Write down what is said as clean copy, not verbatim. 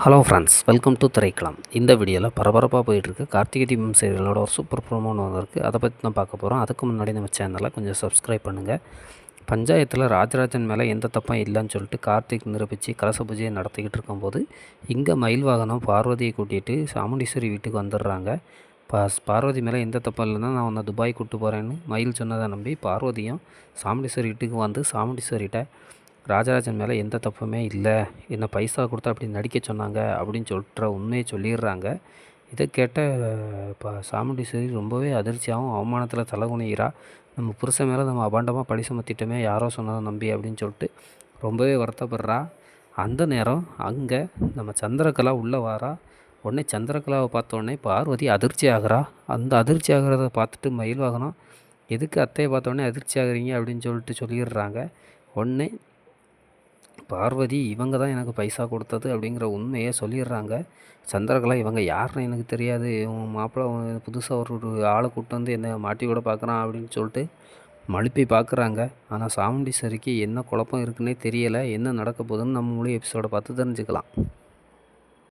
Hello friends, welcome to Thiraikalam. இந்த வீடியோவில் பரபரப்பாக போயிட்டுருக்கு கார்த்திகை தீபம் சீரியலோட ஒரு சூப்பர் ப்ரோமோன்னு வந்திருக்கு. அதை பற்றி தான் பார்க்க போகிறோம். அதுக்கு முன்னாடி நம்ம சேனலை கொஞ்சம் சப்ஸ்கிரைப் பண்ணுங்கள். பஞ்சாயத்தில் ராஜராஜன் மேலே எந்த தப்பும் இல்லைன்னு சொல்லிட்டு கார்த்திக் நிரூபித்து கலச பூஜையை நடத்திக்கிட்டு இருக்கும்போது இங்கே மயில் வாகனம் பார்வதியை கூட்டிகிட்டு சாமுண்டீஸ்வரி வீட்டுக்கு வந்துடுறாங்க. பார்வதி மேலே எந்த தப்பும் இல்லைன்னா நான் உன்னை துபாய் கூப்பிட்டு போகிறேன்னு மயில் சொன்னதை நம்பி பார்வதியும் சாமுண்டீஸ்வரி வீட்டுக்கு வந்து சாமுண்டீஸ்வரிகிட்ட ராஜராஜன் மேலே எந்த தப்புமே இல்லை, என்ன பைசா கொடுத்தா அப்படி நடிக்க சொன்னாங்க அப்படின்னு சொல்கிற உண்மையை சொல்லிடுறாங்க. இதை கேட்ட இப்போ சாமுண்டீஸ்வரி ரொம்பவே அதிர்ச்சியாகவும் அவமானத்தில் தலைகுனிகிறா. நம்ம புருஷன் மேலே நம்ம அபாண்டமாக பழி சுமத்திட்டோமே, யாரோ சொன்னதை நம்பி அப்படின்னு சொல்லிட்டு ரொம்பவே வருத்தப்படுறா. அந்த நேரம் அங்கே நம்ம சந்திரகலா உள்ளே வாரா. உடனே சந்திரகலாவை பார்த்தோடனே பார்வதி அதிர்ச்சி ஆகிறா. அந்த அதிர்ச்சி ஆகிறத பார்த்துட்டு மயில் வாகனம் எதுக்கு அத்தையை பார்த்தோடனே அதிர்ச்சி ஆகுறீங்க அப்படின்னு சொல்லிட்டு சொல்லிடுறாங்க. உடனே பார்வதி இவங்க தான் எனக்கு பைசா கொடுத்தது அப்படிங்கிற உண்மையை சொல்லிடுறாங்க. சந்திரகலா இவங்க யாருன்னு எனக்கு தெரியாது, உன் மாப்பிள்ளை புதுசாக ஒரு ஆளை கூப்பிட்டு வந்து என்னை மாட்டி கூட பார்க்குறான் அப்படின்னு சொல்லிட்டு மழுப்பி பார்க்குறாங்க. ஆனால் சாமுண்டீஸ்வரிக்கு என்ன குழப்பம் இருக்குன்னே தெரியலை. என்ன நடக்க போகுதுன்னு நம்ம முழு எபிசோடை பார்த்து தெரிஞ்சுக்கலாம்.